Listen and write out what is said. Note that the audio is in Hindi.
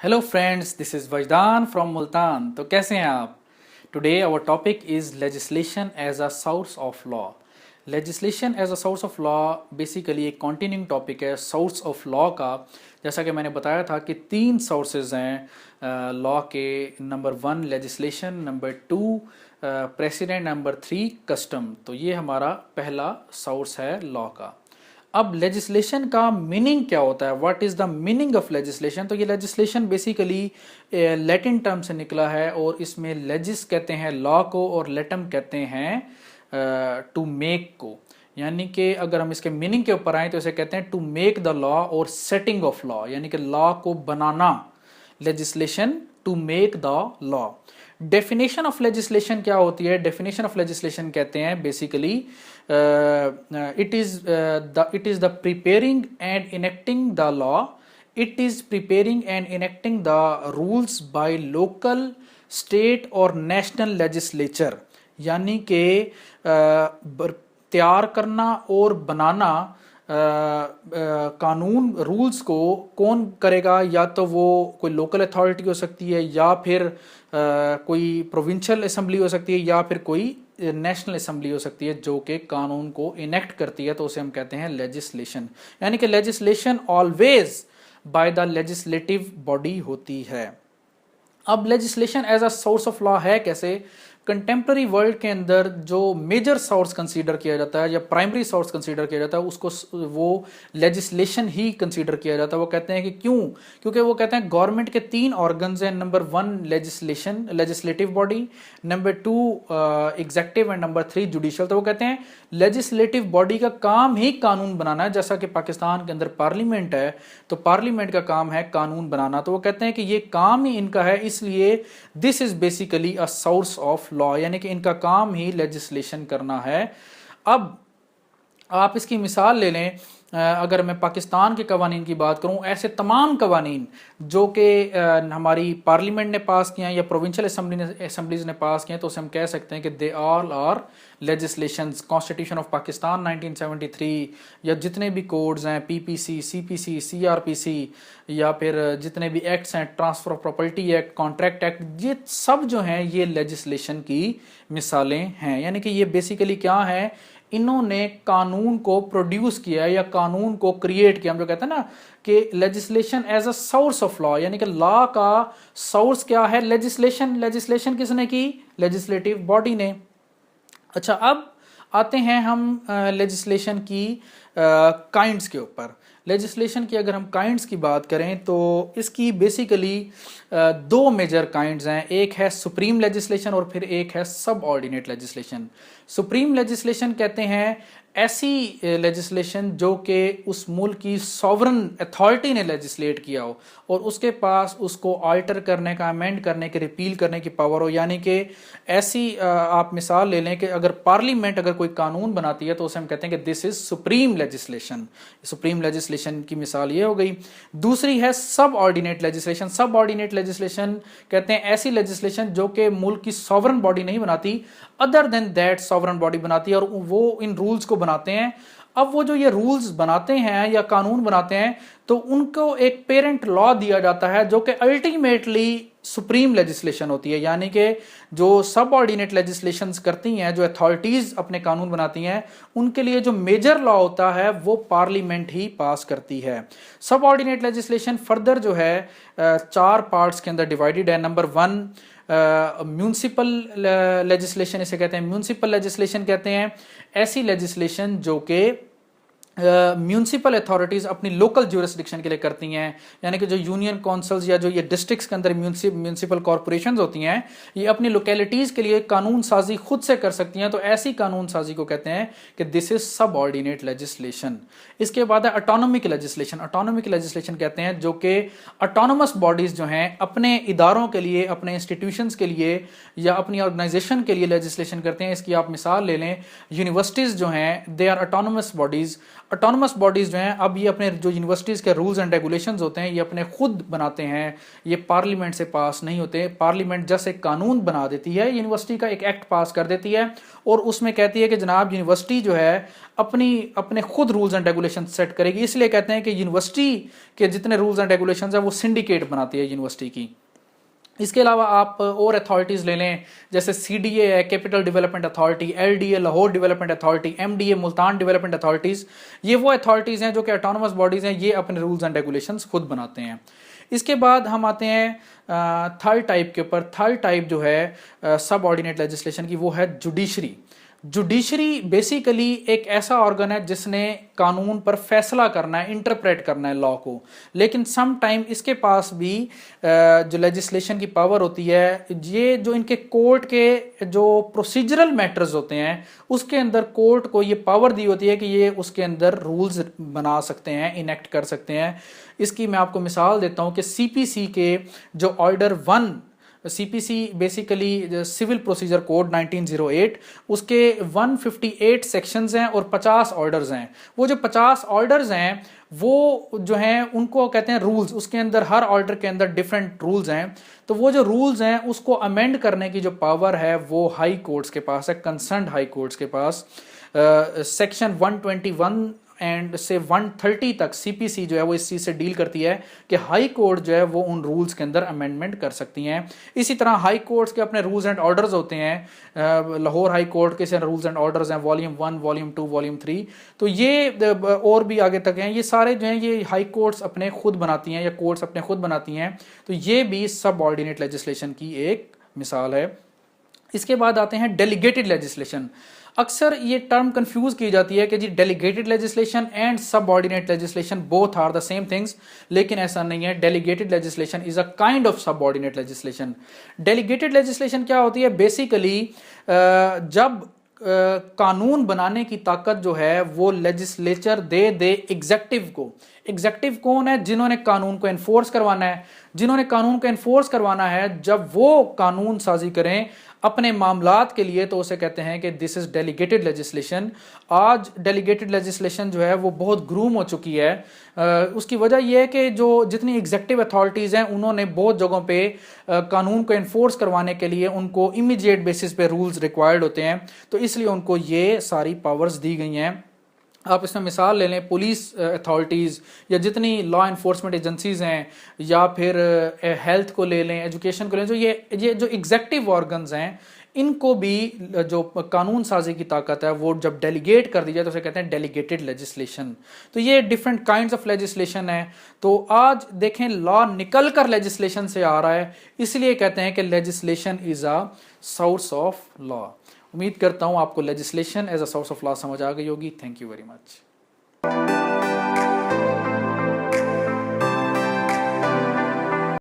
Hello friends, this is Wajdan from Multan. तो कैसे हैं आप? Today our topic is legislation as a source of law. Legislation as a source of law basically एक कॉन्टिन्यूइंग टॉपिक है सोर्स ऑफ लॉ का। जैसा कि मैंने बताया था कि तीन सोर्सेज हैं लॉ के। Number 1 legislation, number 2 president, number 3 custom. तो ये हमारा पहला सोर्स है लॉ का। अब लेजिस्लेशन का मीनिंग क्या होता है? What is the meaning of legislation? तो ये लेजिस्लेशन बेसिकली लैटिन टर्म से निकला है और इसमें लेजिस कहते हैं लॉ को और लेटम कहते हैं टू मेक को। यानी कि अगर हम इसके मीनिंग के ऊपर आए तो इसे कहते हैं टू मेक द लॉ और सेटिंग ऑफ लॉ, यानी कि लॉ को बनाना। Legislation to make the law. Definition of legislation क्या होती है? डेफिनेशन ऑफ लेजिस्लेशन कहते हैं basically it is the preparing and enacting the law. It is preparing and enacting the rules by local, state और नेशनल लेजिस्लेचर। यानी कि तैयार करना और बनाना कानून, रूल्स को कौन करेगा? या तो वो कोई लोकल अथॉरिटी हो सकती है, या फिर कोई प्रोविंशियल असेंबली हो सकती है, या फिर कोई नेशनल असेंबली हो सकती है जो कि कानून को इनेक्ट करती है। तो उसे हम कहते हैं लेजिस्लेशन। यानी कि legislation always by the legislative body होती है। अब legislation as a source of law है कैसे? कंटेम्प्रेरी वर्ल्ड के अंदर जो मेजर सोर्स कंसीडर किया जाता है या प्राइमरी सोर्स कंसीडर किया जाता है उसको वो लेजिस्लेशन ही कंसीडर किया जाता है। वो कहते हैं कि क्यों? क्योंकि वो कहते हैं गवर्नमेंट के 3 ऑर्गन्स हैं। Number 1 legislation, legislative body, number 2 executive and number 3 judicial. तो वो कहते हैं लेजिस्लेटिव बॉडी का काम ही कानून बनाना है। जैसा कि पाकिस्तान के अंदर पार्लियामेंट है तो पार्लियामेंट का काम है कानून बनाना। तो वो कहते हैं कि ये काम ही इनका है, इसलिए this is basically a source of law, यानी कि इनका काम ही लेजिस्लेशन करना है। अब आप इसकी मिसाल ले लें, अगर मैं पाकिस्तान के कवानीन की बात करूं, ऐसे तमाम कवानीन जो कि हमारी पार्लियामेंट ने पास किया या प्रोविंशियल असेंबलीज ने पास किया, तो उसे हम कह सकते हैं कि they all are legislations. Constitution of Pakistan 1973 या जितने भी कोड्स हैं, पीपीसी, सीपीसी, सीआरपीसी, या फिर जितने भी एक्ट्स हैं, transfer of property act, contract act, ये सब जो हैं ये लेजिस्लेशन की मिसालें हैं। यानी कि ये बेसिकली क्या है? इन्होंने कानून को प्रोड्यूस किया या कानून को क्रिएट किया। हम जो कहते हैं ना कि legislation as a source of law, यानी कि लॉ का सोर्स क्या है? लेजिस्लेशन। लेजिस्लेशन किसने की? लेजिस्लेटिव बॉडी ने। अच्छा, अब आते हैं हम लेजिस्लेशन की काइंड्स के ऊपर। लेजिस्लेशन की अगर हम काइंड्स की बात करें तो इसकी बेसिकली 2 मेजर काइंड्स हैं। एक है सुप्रीम लेजिस्लेशन और फिर एक है सब ऑर्डिनेट लेजिस्लेशन। सुप्रीम लेजिस्लेशन कहते हैं ऐसी लेजिस्लेशन जो कि उस मुल्क की सॉवरन अथॉरिटी ने लेजिस्लेट किया हो और उसके पास उसको आल्टर करने का, अमेंड करने के, रिपील करने की पावर हो। यानी कि ऐसी आप मिसाल ले लें कि अगर पार्लियामेंट अगर कोई कानून बनाती है तो उसे हम कहते हैं कि this is supreme legislation. Supreme legislation की मिसाल ये हो गई। दूसरी है सब ऑर्डिनेट लेजिस्लेशन। सब ऑर्डिनेट लेजिस्लेशन कहते हैं ऐसी लेजिस्लेशन जो कि मुल्क की सॉवरन बॉडी नहीं बनाती, other than that sovereign body बनाती है और वो इन रूल्स को बनाते हैं। अब वो जो ये रूल्स बनाते हैं या कानून बनाते हैं तो उनको एक पेरेंट लॉ दिया जाता है जो कि अल्टीमेटली सुप्रीम लेजिस्लेशन होती है। यानी कि जो सब ऑर्डिनेट लेजिस्लेशंस करती हैं, जो अथॉरिटीज अपने कानून बनाती हैं, उनके लिए जो मेजर लॉ होता है वो पार्लियामेंट ही पास करती है। सब ऑर्डिनेट लेजिस्लेशन फर्दर जो है 4 पार्ट्स के अंदर डिवाइडेड है। नंबर 1 म्यूनिसिपल लेजिस्लेशन, इसे कहते हैं म्यूनिसिपल लेजिस्लेशन। कहते हैं ऐसी लेजिस्लेशन जो कि म्यूनिसिपल अथॉरिटीज अपनी लोकल ज्यूरिसडिक्शन के लिए करती हैं। यानी कि जो यूनियन काउंसिल्स या जो ये डिस्ट्रिक्ट्स के अंदर म्यूनिसिपल कॉरपोरेशंस होती हैं, ये अपनी लोकेलिटीज के लिए कानून साजी खुद से कर सकती हैं। तो ऐसी कानून साजी को कहते हैं कि दिस इज सब ऑर्डिनेट लेजिस्लेशन। इसके बाद है ऑटोनॉमिक लेजिस्लेशन। ऑटोनॉमिक लेजिस्लेशन कहते हैं जो कि ऑटोनोमस बॉडीज जो हैं अपने इदारों के लिए, अपने इंस्टीट्यूशंस के लिए या अपनी ऑर्गेनाइजेशन के लिए लेजिस्लेशन करते हैं। इसकी आप मिसाल ले लें, यूनिवर्सिटीज जो हैं they are autonomous bodies. Autonomous bodies जो हैं अब ये अपने जो यूनिवर्सिटीज़ के रूल्स एंड रेगुलेशंस होते हैं ये अपने खुद बनाते हैं, ये पार्लियामेंट से पास नहीं होते। पार्लियामेंट जैसे कानून बना देती है, यूनिवर्सिटी का एक एक्ट पास कर देती है और उसमें कहती है कि जनाब यूनिवर्सिटी जो है अपने खुद रूल्स एंड रेगुलेशन सेट करेगी। इसलिए कहते हैं कि यूनिवर्सिटी के जितने रूल्स एंड रेगुलेशंस हैं वो सिंडिकेट बनाती है यूनिवर्सिटी की। इसके अलावा आप और अथॉरिटीज़ ले लें, जैसे CDA है, capital development authority, LDA Lahore development authority, MDA Multan development authorities, ये वो अथॉरिटीज़ हैं जो कि ऑटोनमस बॉडीज़ हैं, ये अपने रूल्स एंड रेगुलेशंस खुद बनाते हैं। इसके बाद हम आते हैं थर्ड टाइप के ऊपर। थर्ड टाइप जो है सब ऑर्डिनेट लेजिस्लेशन की, वो है जुडिशरी। जुडिशरी बेसिकली एक ऐसा ऑर्गन है जिसने कानून पर फैसला करना है, इंटरप्रेट करना है लॉ को, लेकिन सम टाइम इसके पास भी जो लेजिस्लेशन की पावर होती है, ये जो इनके कोर्ट के जो प्रोसीजरल मैटर्स होते हैं उसके अंदर कोर्ट को ये पावर दी होती है कि ये उसके अंदर रूल्स बना सकते हैं, इनेक्ट कर सकते हैं। इसकी मैं आपको मिसाल देता हूँ कि CPC के जो order 1, CPC basically civil procedure code 1908, उसके 158 सेक्शंस हैं और 50 ऑर्डर्स हैं। वो जो 50 ऑर्डर्स हैं वो जो हैं उनको कहते हैं रूल्स। उसके अंदर हर ऑर्डर के अंदर डिफरेंट रूल्स हैं, तो वो जो रूल्स हैं उसको अमेंड करने की जो पावर है वो हाई कोर्ट्स के पास है, कंसर्न्ड हाई कोर्ट्स के पास। सेक्शन 121 एंड से 130 तक CPC जो है वो इस चीज़ से डील करती है कि हाई कोर्ट जो है वो उन रूल्स के अंदर अमेंडमेंट कर सकती हैं। इसी तरह हाई कोर्ट्स के अपने रूल्स एंड ऑर्डर्स होते हैं। लाहौर हाई कोर्ट के रूल्स एंड ऑर्डर्स हैं, वॉल्यूम 1, वॉल्यूम 2, वॉल्यूम 3, तो ये और भी आगे तक हैं। ये सारे जो हैं ये हाई कोर्ट्स अपने खुद बनाती हैं या कोर्ट्स अपने खुद बनाती हैं, तो ये भी सब ऑर्डिनेट लेजिस्लेशन की एक मिसाल है। इसके बाद आते हैं डेलीगेटेड लेजिस्लेशन। अक्सर ये टर्म कंफ्यूज की जाती है कि जी delegated legislation and subordinate legislation both are the same things, लेकिन ऐसा नहीं है। Delegated legislation is a kind of subordinate legislation. Delegated legislation क्या होती है? बेसिकली जब कानून बनाने की ताकत जो है वो लेजिस्लेचर दे एग्जेक्टिव को। एग्जेक्टिव कौन है? जिन्होंने कानून को एनफोर्स करवाना है। जिन्होंने कानून को एनफोर्स करवाना है, जब वो कानून साजी करें अपने मामलात के लिए, तो उसे कहते हैं कि दिस इज डेलीगेटेड लेजिस्लेशन। आज डेलीगेटेड लेजिस्लेशन जो है वो बहुत ग्रूम हो चुकी है। उसकी वजह यह है कि जो जितनी एग्जेक्टिव अथॉरिटीज़ हैं उन्होंने बहुत जगहों पे कानून को एनफोर्स करवाने के लिए उनको इमीडिएट बेसिस पे रूल्स रिक्वायर्ड होते हैं, तो इसलिए उनको ये सारी पावर्स दी गई हैं। आप इसमें मिसाल ले लें, पुलिस अथॉरिटीज़ या जितनी लॉ इन्फोर्समेंट एजेंसीज़ हैं, या फिर हेल्थ को ले लें, एजुकेशन को ले लें, जो ये जो एग्जेक्टिव ऑर्गन्स हैं, इनको भी जो कानून साजी की ताकत है वो जब डेलीगेट कर दी जाए तो उसे कहते हैं डेलीगेटेड लेजिस्लेशन। तो ये डिफरेंट काइंड्स ऑफ लेजिस्लेशन है। तो आज देखें लॉ निकल कर लेजिस्लेशन से आ रहा है, इसलिए कहते हैं कि legislation is a source of law. उम्मीद करता हूँ आपको legislation as a source of law समझ आ गई होगी। Thank you very much.